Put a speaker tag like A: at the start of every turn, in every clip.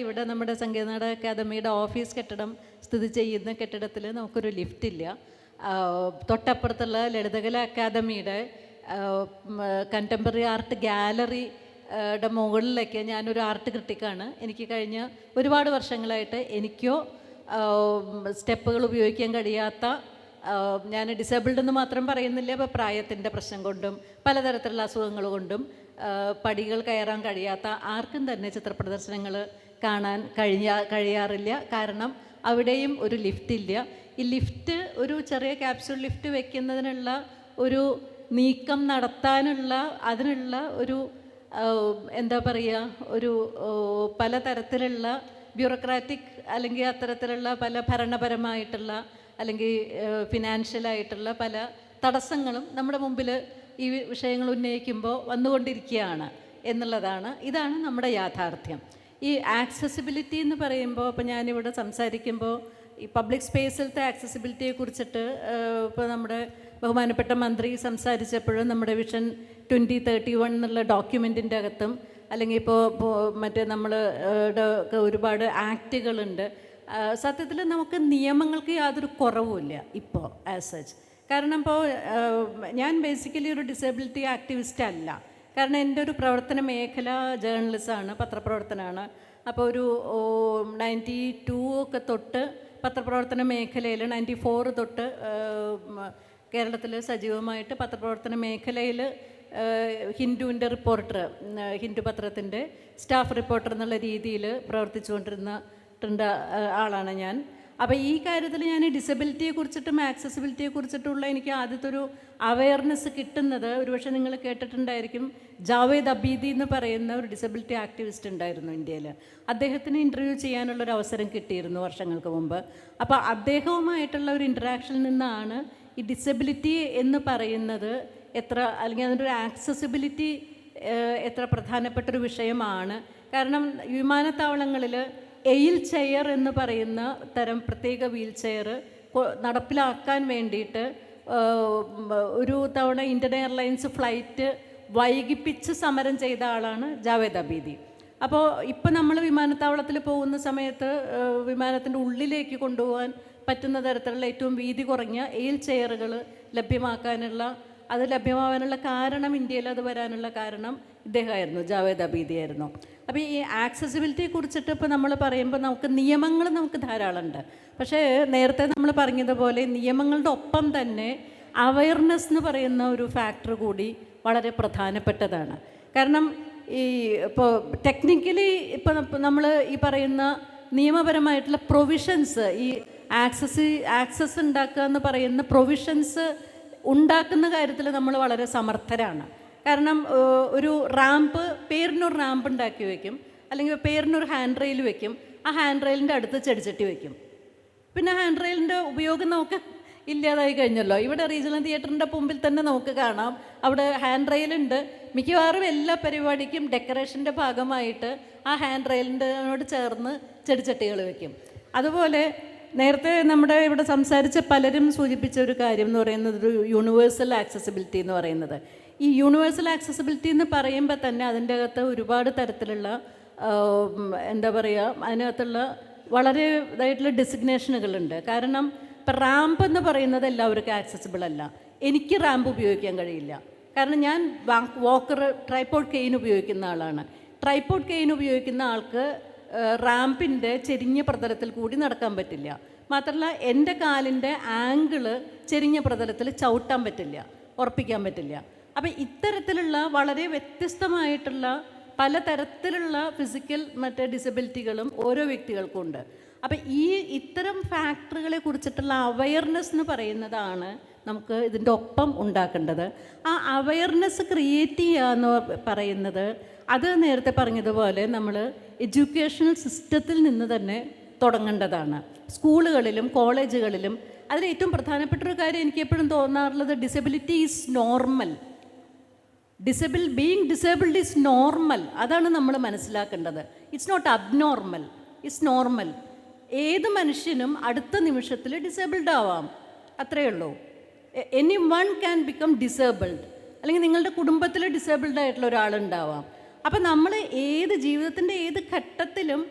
A: ഇവിടെ നമ്മുടെ സംഗീതനാടക അക്കാദമിയുടെ ഓഫീസ് കെട്ടിടം സ്ഥിതി ചെയ്യുന്ന കെട്ടിടത്തിൽ നമുക്കൊരു ലിഫ്റ്റില്ല. തൊട്ടപ്പുറത്തുള്ള ലളിതകല അക്കാദമിയുടെ കണ്ടംപററി ആർട്ട് ഗാലറിയുടെ മുകളിലേക്ക് ഞാനൊരു ആർട്ട് ക്രിട്ടിക്കാണ്. എനിക്ക് കഴിഞ്ഞ ഒരുപാട് വർഷങ്ങളായിട്ട് എനിക്കോ സ്റ്റെപ്പുകൾ ഉപയോഗിക്കാൻ കഴിയാത്ത, ഞാൻ ഡിസേബിൾഡ് എന്ന് മാത്രം പറയുന്നില്ല, ഇപ്പോൾ പ്രായത്തിൻ്റെ പ്രശ്നം കൊണ്ടും പലതരത്തിലുള്ള അസുഖങ്ങൾ കൊണ്ടും പടികൾ കയറാൻ കഴിയാത്ത ആർക്കും തന്നെ ചിത്രപ്രദർശനങ്ങൾ കാണാൻ കഴിയാറില്ല. കാരണം അവിടെയും ഒരു ലിഫ്റ്റില്ല. ഈ ലിഫ്റ്റ് ഒരു ചെറിയ ക്യാപ്സ്യൂൾ ലിഫ്റ്റ് വെക്കുന്നതിനുള്ള ഒരു നീക്കം നടത്താനുള്ള അതിനുള്ള ഒരു എന്താ പറയുക, ഒരു പലതരത്തിലുള്ള ബ്യൂറോക്രാറ്റിക് അല്ലെങ്കിൽ അത്തരത്തിലുള്ള പല ഭരണപരമായിട്ടുള്ള അല്ലെങ്കിൽ ഫിനാൻഷ്യലായിട്ടുള്ള പല തടസ്സങ്ങളും നമ്മുടെ മുമ്പിൽ ഈ വിഷയങ്ങൾ ഉന്നയിക്കുമ്പോൾ വന്നുകൊണ്ടിരിക്കുകയാണ് എന്നുള്ളതാണ്. ഇതാണ് നമ്മുടെ യാഥാർത്ഥ്യം. ഈ ആക്സസിബിലിറ്റി എന്ന് പറയുമ്പോൾ, ഇപ്പോൾ ഞാനിവിടെ സംസാരിക്കുമ്പോൾ ഈ പബ്ലിക് സ്പേസിലത്തെ ആക്സസിബിലിറ്റിയെ കുറിച്ചിട്ട് ഇപ്പോൾ നമ്മുടെ ബഹുമാനപ്പെട്ട മന്ത്രി സംസാരിച്ചപ്പോഴും നമ്മുടെ വിഷൻ 2031 എന്നുള്ള ഡോക്യുമെൻറ്റിൻ്റെ അകത്തും അല്ലെങ്കിൽ ഇപ്പോൾ മറ്റേ നമ്മൾ ഒരുപാട് ആക്റ്റുകളുണ്ട്. സത്യത്തിൽ നമുക്ക് നിയമങ്ങൾക്ക് യാതൊരു കുറവുമില്ല ഇപ്പോൾ ആസ് സച്ച്. കാരണം ഇപ്പോൾ ഞാൻ ബേസിക്കലി ഒരു ഡിസേബിലിറ്റി ആക്ടിവിസ്റ്റ് അല്ല. കാരണം എൻ്റെ ഒരു പ്രവർത്തന മേഖല ജേർണലിസമാണ്, പത്രപ്രവർത്തനമാണ്. അപ്പോൾ ഒരു 92 ഒക്കെ തൊട്ട് പത്രപ്രവർത്തന മേഖലയിൽ 94 തൊട്ട് കേരളത്തിൽ സജീവമായിട്ട് പത്രപ്രവർത്തന മേഖലയിൽ ഹിന്ദുവിൻ്റെ റിപ്പോർട്ടർ, ഹിന്ദു പത്രത്തിൻ്റെ സ്റ്റാഫ് റിപ്പോർട്ടർ എന്നുള്ള രീതിയിൽ പ്രവർത്തിച്ചുകൊണ്ടിരുന്നിട്ടുണ്ട് ആളാണ് ഞാൻ. അപ്പോൾ ഈ കാര്യത്തിൽ ഞാൻ ഈ ഡിസബിലിറ്റിയെ കുറിച്ചിട്ടും ആക്സസിബിലിറ്റിയെ കുറിച്ചിട്ടുള്ള എനിക്ക് ആദ്യത്തെ ഒരു അവയർനെസ് കിട്ടുന്നത്, ഒരുപക്ഷെ നിങ്ങൾ കേട്ടിട്ടുണ്ടായിരിക്കും, ജാവേദ് അബീദി എന്ന് പറയുന്ന ഒരു ഡിസബിലിറ്റി ആക്ടിവിസ്റ്റ് ഉണ്ടായിരുന്നു ഇന്ത്യയിൽ. അദ്ദേഹത്തിന് ഇൻ്റർവ്യൂ ചെയ്യാനുള്ളൊരു അവസരം കിട്ടിയിരുന്നു വർഷങ്ങൾക്ക് മുമ്പ്. അപ്പോൾ അദ്ദേഹവുമായിട്ടുള്ള ഒരു ഇൻറ്ററാക്ഷനിൽ നിന്നാണ് ഈ ഡിസബിലിറ്റി എന്ന് പറയുന്നത് എത്ര, അല്ലെങ്കിൽ അതിൻ്റെ ഒരു ആക്സസിബിലിറ്റി എത്ര പ്രധാനപ്പെട്ടൊരു വിഷയമാണ്. കാരണം വിമാനത്താവളങ്ങളിൽ എയിൽ ചെയർ എന്ന് പറയുന്ന തരം പ്രത്യേക വീൽ ചെയർ നടപ്പിലാക്കാൻ വേണ്ടിയിട്ട് ഒരു തവണ ഇന്ത്യൻ എയർലൈൻസ് ഫ്ലൈറ്റ് വൈകിപ്പിച്ച് സമരം ചെയ്ത ആളാണ് ജാവേദ് അബീദി. അപ്പോൾ ഇപ്പം നമ്മൾ വിമാനത്താവളത്തിൽ പോകുന്ന സമയത്ത് വിമാനത്തിൻ്റെ ഉള്ളിലേക്ക് കൊണ്ടുപോകാൻ പറ്റുന്ന തരത്തിലുള്ള ഏറ്റവും വീതി കുറഞ്ഞ എയിൽ ചെയറുകൾ അത് ലഭ്യമാവാനുള്ള കാരണം, ഇന്ത്യയിൽ അത് വരാനുള്ള കാരണം ഇദ്ദേഹമായിരുന്നു, ജാവേദ് അബീദി ആയിരുന്നു. അപ്പോൾ ഈ ആക്സസിബിലിറ്റിയെ കുറിച്ചിട്ട് ഇപ്പോൾ നമ്മൾ പറയുമ്പോൾ നമുക്ക് ധാരാളമുണ്ട്. പക്ഷേ നേരത്തെ നമ്മൾ പറഞ്ഞതുപോലെ നിയമങ്ങളുടെ ഒപ്പം തന്നെ അവയർനെസ് എന്ന് പറയുന്ന ഒരു ഫാക്ടർ കൂടി വളരെ പ്രധാനപ്പെട്ടതാണ്. കാരണം ഈ ഇപ്പോൾ ടെക്നിക്കലി ഇപ്പോൾ നമ്മൾ ഈ പറയുന്ന നിയമപരമായിട്ടുള്ള പ്രൊവിഷൻസ്, ഈ ആക്സസ് ഉണ്ടാക്കുക എന്ന് പറയുന്ന പ്രൊവിഷൻസ് ഉണ്ടാക്കുന്ന കാര്യത്തിൽ നമ്മൾ വളരെ സമർത്ഥരാണ്. കാരണം ഒരു റാമ്പ്, പേരിനൊരു റാമ്പ് ഉണ്ടാക്കി വയ്ക്കും, അല്ലെങ്കിൽ പേരിനൊരു ഹാൻഡ് റെയിൽ വയ്ക്കും. ആ ഹാൻഡ് റെയിലിൻ്റെ അടുത്ത് ചെടിച്ചട്ടി വയ്ക്കും. പിന്നെ ഹാൻഡ് റെയിലിൻ്റെ ഉപയോഗം നമുക്ക് ഇല്ലാതായി കഴിഞ്ഞല്ലോ. ഇവിടെ റീജിയണൽ തിയേറ്ററിൻ്റെ മുമ്പിൽ തന്നെ നമുക്ക് കാണാം, അവിടെ ഹാൻഡ് റെയിലുണ്ട്. മിക്കവാറും എല്ലാ പരിപാടിക്കും ഡെക്കറേഷൻ്റെ ഭാഗമായിട്ട് ആ ഹാൻഡ് റെയിലിൻ്റെയോട് ചേർന്ന് ചെടിച്ചട്ടികൾ വയ്ക്കും. അതുപോലെ നേരത്തെ നമ്മുടെ ഇവിടെ സംസാരിച്ച പലരും സൂചിപ്പിച്ച ഒരു കാര്യം എന്ന് പറയുന്നത് ഒരു യൂണിവേഴ്സൽ ആക്സസിബിലിറ്റി എന്ന് പറയുന്നത്. ഈ യൂണിവേഴ്സൽ ആക്സസിബിലിറ്റി എന്ന് പറയുമ്പോൾ തന്നെ അതിൻ്റെ അകത്ത് ഒരുപാട് തരത്തിലുള്ള എന്താ പറയുക, അതിനകത്തുള്ള വളരെ ഇതായിട്ടുള്ള ഡെസിഗ്നേഷനുകളുണ്ട്. കാരണം ഇപ്പം റാമ്പ് എന്ന് പറയുന്നത് എല്ലാവർക്കും ആക്സസിബിൾ അല്ല. എനിക്ക് റാമ്പ് ഉപയോഗിക്കാൻ കഴിയില്ല. കാരണം ഞാൻ വാക്കർ, ട്രൈപോഡ് കെയിൻ ഉപയോഗിക്കുന്ന ആളാണ്. ട്രൈപോഡ് കെയിൻ ഉപയോഗിക്കുന്ന ആൾക്ക് റാമ്പിൻ്റെ ചെരിഞ്ഞ പ്രതലത്തിൽ കൂടി നടക്കാൻ പറ്റില്ല. മാത്രമല്ല എൻ്റെ കാലിൻ്റെ ആംഗിള് ചെരിഞ്ഞ പ്രതലത്തിൽ ചവിട്ടാൻ പറ്റില്ല, ഉറപ്പിക്കാൻ പറ്റില്ല. അപ്പം ഇത്തരത്തിലുള്ള വളരെ വ്യത്യസ്തമായിട്ടുള്ള പലതരത്തിലുള്ള ഫിസിക്കൽ ഡിസബിലിറ്റികളും ഓരോ വ്യക്തികൾക്കും ഉണ്ട്. അപ്പം ഇത്തരം ഫാക്ടറുകളെ കുറിച്ചിട്ടുള്ള അവയർനെസ് എന്ന് പറയുന്നതാണ് നമുക്ക് ഇതിൻ്റെ ഒപ്പം ഉണ്ടാക്കേണ്ടത്. ആ അവയർനെസ് ക്രിയേറ്റ് ചെയ്യുക എന്ന് പറയുന്നത്, അത് നേരത്തെ പറഞ്ഞതുപോലെ നമ്മൾ എഡ്യൂക്കേഷണൽ സിസ്റ്റത്തിൽ നിന്ന് തന്നെ തുടങ്ങേണ്ടതാണ്. സ്കൂളുകളിലും കോളേജുകളിലും. അതിൽ ഏറ്റവും പ്രധാനപ്പെട്ടൊരു കാര്യം എനിക്ക് എപ്പോഴും തോന്നാറുള്ളത്, disability is normal. Being disabled is normal. അതാണ് നമ്മൾ മനസ്സിലാക്കേണ്ടത്. It's not abnormal, it's normal. ഏത് മനുഷ്യനും അടുത്ത നിമിഷത്തിൽ ഡിസേബിൾഡ് ആവാം, അത്രയേ ഉള്ളൂ. Anyone can become disabled. അല്ലെങ്കിൽ നിങ്ങളുടെ കുടുംബത്തിൽ ഡിസേബിൾഡ് ആയിട്ടുള്ള ഒരാളുണ്ടാവാം. അപ്പം നമ്മൾ ജീവിതത്തിൻ്റെ ഏത് ഘട്ടത്തിലും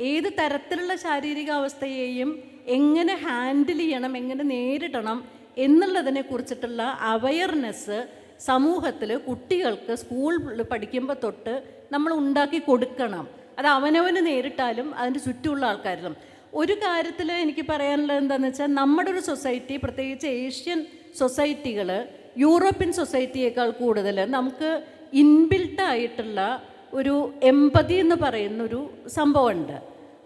A: ഏത് തരത്തിലുള്ള ശാരീരികാവസ്ഥയെയും എങ്ങനെ ഹാൻഡിൽ ചെയ്യണം, എങ്ങനെ നേരിടണം എന്നുള്ളതിനെ കുറിച്ചിട്ടുള്ള അവയർനെസ് സമൂഹത്തിൽ കുട്ടികൾക്ക് സ്കൂളിൽ പഠിക്കുമ്പോൾ തൊട്ട് നമ്മൾ ഉണ്ടാക്കി കൊടുക്കണം. അത് അവനവന് നേരിട്ടാലും അതിൻ്റെ ചുറ്റുമുള്ള ആൾക്കാരിലും. ഒരു കാര്യത്തിൽ എനിക്ക് പറയാനുള്ളത് എന്താണെന്ന് വെച്ചാൽ, നമ്മുടെ ഒരു സൊസൈറ്റി, പ്രത്യേകിച്ച് ഏഷ്യൻ സൊസൈറ്റികൾ യൂറോപ്യൻ സൊസൈറ്റിയേക്കാൾ കൂടുതൽ നമുക്ക് ഇൻബിൽട്ടായിട്ടുള്ള ഒരു എമ്പതി എന്ന് പറയുന്നൊരു സംഭവമുണ്ട്.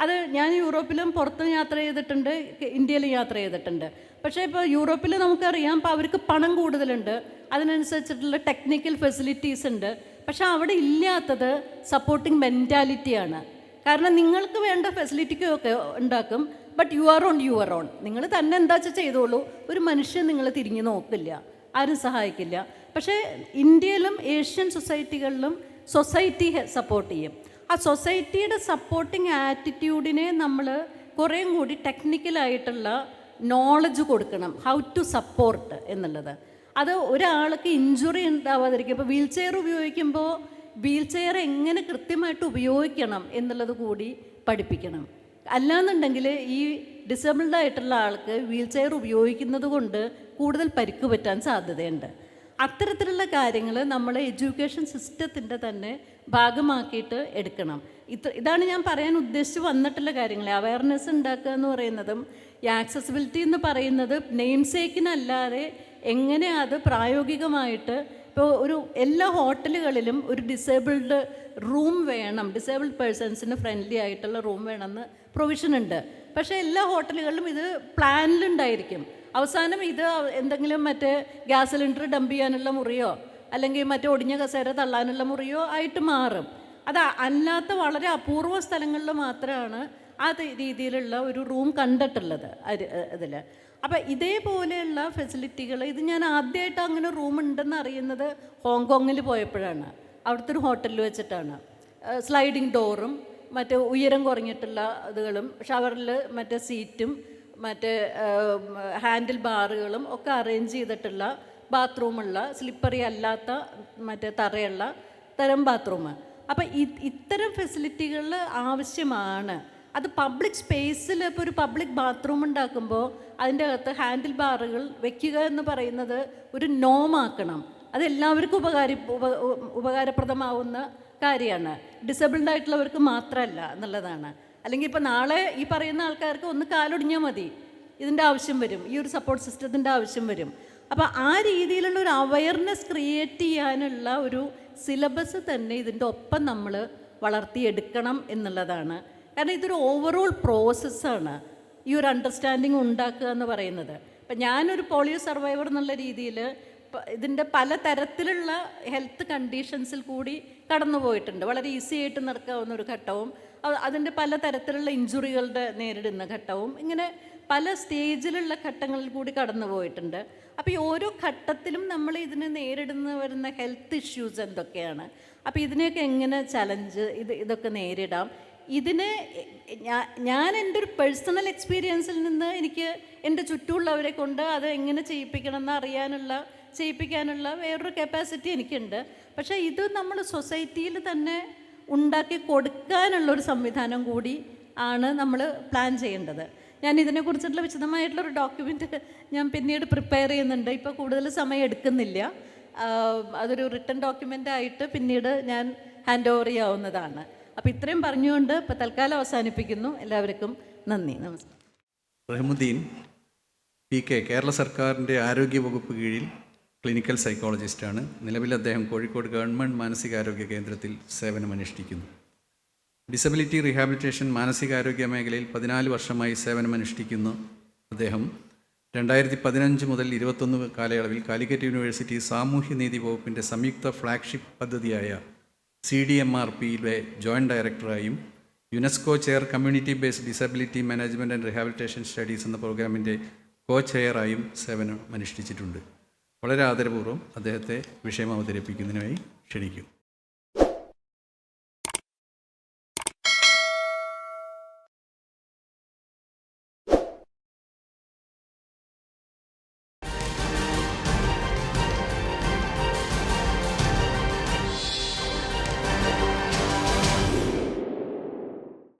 A: അത് ഞാൻ യൂറോപ്പിലും പുറത്തും യാത്ര ചെയ്തിട്ടുണ്ട്, ഇന്ത്യയിലും യാത്ര ചെയ്തിട്ടുണ്ട്. പക്ഷേ ഇപ്പോൾ യൂറോപ്പിൽ നമുക്കറിയാം, ഇപ്പോൾ അവർക്ക് പണം കൂടുതലുണ്ട്, അതിനനുസരിച്ചിട്ടുള്ള ടെക്നിക്കൽ ഫെസിലിറ്റീസ് ഉണ്ട്. പക്ഷേ അവിടെ ഇല്ലാത്തത് സപ്പോർട്ടിങ് മെൻറ്റാലിറ്റിയാണ്. കാരണം നിങ്ങൾക്ക് വേണ്ട ഫെസിലിറ്റിക്കൊക്കെ ഉണ്ടാക്കും, ബട്ട് യു ആർ ഓൺ. നിങ്ങൾ തന്നെ എന്താ വെച്ചാൽ ചെയ്തോളൂ, ഒരു മനുഷ്യൻ നിങ്ങൾ തിരിഞ്ഞു നോക്കില്ല, ആരും സഹായിക്കില്ല. പക്ഷേ ഇന്ത്യയിലും ഏഷ്യൻ സൊസൈറ്റികളിലും സൊസൈറ്റി സപ്പോർട്ട് ചെയ്യും. ആ സൊസൈറ്റിയുടെ സപ്പോർട്ടിങ് ആറ്റിറ്റ്യൂഡിനെ നമ്മൾ കുറേയും കൂടി ടെക്നിക്കലായിട്ടുള്ള നോളജ് കൊടുക്കണം, ഹൗ ടു സപ്പോർട്ട് എന്നുള്ളത്. അത് ഒരാൾക്ക് ഇഞ്ചുറി ഉണ്ടാവാതിരിക്കും. ഇപ്പോൾ വീൽ ചെയർ ഉപയോഗിക്കുമ്പോൾ വീൽ ചെയർ എങ്ങനെ കൃത്യമായിട്ട് ഉപയോഗിക്കണം എന്നുള്ളത് കൂടി പഠിപ്പിക്കണം. അല്ലാന്നുണ്ടെങ്കിൽ ഈ ഡിസേബിൾഡ് ആയിട്ടുള്ള ആൾക്ക് വീൽ ചെയർ ഉപയോഗിക്കുന്നത് കൊണ്ട് കൂടുതൽ പരിക്ക് പറ്റാൻ സാധ്യതയുണ്ട്. അത്തരത്തിലുള്ള കാര്യങ്ങൾ നമ്മൾ എഡ്യൂക്കേഷൻ സിസ്റ്റത്തിൻ്റെ തന്നെ ഭാഗമാക്കിയിട്ട് എടുക്കണം. ഇതാണ് ഞാൻ പറയാൻ ഉദ്ദേശിച്ച് വന്നിട്ടുള്ള കാര്യങ്ങൾ. അവയർനെസ് ഉണ്ടാക്കുക എന്ന് പറയുന്നതും ഈ ആക്സസിബിലിറ്റി എന്ന് പറയുന്നത് നെയിം സേക്കിനല്ലാതെ എങ്ങനെ അത് പ്രായോഗികമായിട്ട്, ഇപ്പോൾ എല്ലാ ഹോട്ടലുകളിലും ഒരു ഡിസേബിൾഡ് റൂം വേണം, ഡിസേബിൾഡ് പേഴ്സൺസിന് ഫ്രണ്ട്ലി ആയിട്ടുള്ള റൂം വേണമെന്ന് പ്രൊവിഷൻ ഉണ്ട്. പക്ഷേ എല്ലാ ഹോട്ടലുകളിലും ഇത് പ്ലാനിലുണ്ടായിരിക്കും. അവസാനം ഇത് എന്തെങ്കിലും മറ്റേ ഗ്യാസ് സിലിണ്ടർ ഡംപ് ചെയ്യാനുള്ള മുറിയോ അല്ലെങ്കിൽ മറ്റേ ഒടിഞ്ഞ കസേര തള്ളാനുള്ള മുറിയോ ആയിട്ട് മാറും. അത് അല്ലാത്ത വളരെ അപൂർവ സ്ഥലങ്ങളിൽ മാത്രമാണ് ആ രീതിയിലുള്ള ഒരു റൂം കണ്ടിട്ടുള്ളത് ഇതിൽ. അപ്പം ഇതേപോലെയുള്ള ഫെസിലിറ്റികൾ, ഇത് ഞാൻ ആദ്യമായിട്ട് അങ്ങനെ റൂം ഉണ്ടെന്ന് അറിയുന്നത് ഹോങ്കോങ്ങിൽ പോയപ്പോഴാണ്. അവിടുത്തെ ഒരു ഹോട്ടലിൽ വെച്ചിട്ടാണ്. സ്ലൈഡിങ് ഡോറും മറ്റേ ഉയരം കുറഞ്ഞിട്ടുള്ള ഇതുകളും ഷവറിൽ മറ്റേ സീറ്റും മറ്റേ ഹാൻഡിൽ ബാറുകളും ഒക്കെ അറേഞ്ച് ചെയ്തിട്ടുള്ള ബാത്റൂമുള്ള, സ്ലിപ്പറി അല്ലാത്ത മറ്റേ തറയുള്ള തരം ബാത്റൂം. അപ്പം ഇത്തരം ഫെസിലിറ്റികൾ ആവശ്യമാണ്. അത് പബ്ലിക് സ്പേസിൽ ഇപ്പോൾ ഒരു പബ്ലിക് ബാത്റൂം ഉണ്ടാക്കുമ്പോൾ അതിൻ്റെ അകത്ത് ഹാൻഡിൽ ബാറുകൾ വെക്കുക എന്ന് പറയുന്നത് ഒരു നോമാക്കണം. അതെല്ലാവർക്കും ഉപകാരപ്രദമാവുന്ന കാര്യമാണ്, ഡിസേബിൾഡ് ആയിട്ടുള്ളവർക്ക് മാത്രമല്ല എന്നുള്ളതാണ്. അല്ലെങ്കിൽ ഇപ്പോൾ നാളെ ഈ പറയുന്ന ആൾക്കാർക്ക് ഒന്ന് കാലൊടിഞ്ഞാൽ മതി, ഇതിൻ്റെ ആവശ്യം വരും, ഈ ഒരു സപ്പോർട്ട് സിസ്റ്റത്തിൻ്റെ ആവശ്യം വരും. അപ്പോൾ ആ രീതിയിലുള്ള ഒരു അവയർനെസ് ക്രിയേറ്റ് ചെയ്യാനുള്ള ഒരു സിലബസ് തന്നെ ഇതിൻ്റെ ഒപ്പം നമ്മൾ വളർത്തിയെടുക്കണം എന്നുള്ളതാണ്. കാരണം ഇതൊരു ഓവറോൾ പ്രോസസ്സാണ് ഈ ഒരു അണ്ടർസ്റ്റാൻഡിങ് ഉണ്ടാക്കുക എന്ന് പറയുന്നത്. ഇപ്പം ഞാനൊരു പോളിയോ സർവൈവർ എന്നുള്ള രീതിയിൽ ഇതിൻ്റെ പല തരത്തിലുള്ള ഹെൽത്ത് കണ്ടീഷൻസിൽ കൂടി കടന്നു പോയിട്ടുണ്ട്. വളരെ ഈസി ആയിട്ട് നടക്കാവുന്ന ഒരു ഘട്ടവും അതിൻ്റെ പല തരത്തിലുള്ള ഇഞ്ചുറികളുടെ നേരിടുന്ന ഘട്ടവും, ഇങ്ങനെ പല സ്റ്റേജിലുള്ള ഘട്ടങ്ങളിൽ കൂടി കടന്നു പോയിട്ടുണ്ട്. അപ്പോൾ ഈ ഓരോ ഘട്ടത്തിലും നമ്മൾ ഇതിന് നേരിടുന്ന വരുന്ന ഹെൽത്ത് ഇഷ്യൂസ് എന്തൊക്കെയാണ്, അപ്പോൾ ഇതിനെയൊക്കെ എങ്ങനെ ഇതൊക്കെ നേരിടാം. ഇതിന് ഞാൻ എൻ്റെ ഒരു പേഴ്സണൽ എക്സ്പീരിയൻസിൽ നിന്ന് എനിക്ക് എൻ്റെ ചുറ്റുമുള്ളവരെ കൊണ്ട് അത് എങ്ങനെ ചെയ്യിപ്പിക്കാനുള്ള വേറൊരു കപ്പാസിറ്റി എനിക്കുണ്ട്. പക്ഷേ ഇത് നമ്മൾ സൊസൈറ്റിയിൽ തന്നെ ഉണ്ടാക്കി കൊടുക്കാനുള്ളൊരു സംവിധാനം കൂടി ആണ് നമ്മൾ പ്ലാൻ ചെയ്യേണ്ടത്. ഞാൻ ഇതിനെക്കുറിച്ചിട്ടുള്ള വിശദമായിട്ടുള്ളൊരു ഡോക്യുമെൻ്റ് ഞാൻ പിന്നീട് പ്രിപ്പയർ ചെയ്യുന്നുണ്ട്. ഇപ്പോൾ കൂടുതൽ സമയം എടുക്കുന്നില്ല. അതൊരു റിട്ടൺ ഡോക്യുമെൻ്റായിട്ട് പിന്നീട് ഞാൻ ഹാൻഡ് ഓവർ ചെയ്യാവുന്നതാണ്. അപ്പോൾ ഇത്രയും പറഞ്ഞുകൊണ്ട് ഇപ്പോൾ തൽക്കാലം അവസാനിപ്പിക്കുന്നു. എല്ലാവർക്കും നന്ദി, നമസ്കാരം.
B: റഹ്മുദ്ദീൻ PK കേരള സർക്കാരിൻ്റെ ആരോഗ്യ വകുപ്പ് കീഴിൽ ക്ലിനിക്കൽ സൈക്കോളജിസ്റ്റാണ്. നിലവിൽ അദ്ദേഹം കോഴിക്കോട് ഗവൺമെൻറ് മാനസികാരോഗ്യ കേന്ദ്രത്തിൽ സേവനമനുഷ്ഠിക്കുന്നു. ഡിസബിലിറ്റി റീഹാബിലിറ്റേഷൻ മാനസികാരോഗ്യ മേഖലയിൽ 14 വർഷമായി സേവനമനുഷ്ഠിക്കുന്നു. അദ്ദേഹം 2015 മുതൽ 2021 കാലയളവിൽ കാലിക്കറ്റ് യൂണിവേഴ്സിറ്റി സാമൂഹ്യനീതി വകുപ്പിൻ്റെ സംയുക്ത ഫ്ലാഗ്ഷിപ്പ് പദ്ധതിയായ CDMRPയിലെ ജോയിൻറ്റ് ഡയറക്ടറായും UNESCO chair community based disability management and rehabilitation studies എന്ന പ്രോഗ്രാമിൻ്റെ ചെയറായും സേവനം അനുഷ്ഠിച്ചിട്ടുണ്ട്. വളരെ ആദരപൂർവ്വം അദ്ദേഹത്തെ വിഷയം അവതരിപ്പിക്കുന്നതിനായി ക്ഷണിക്കും.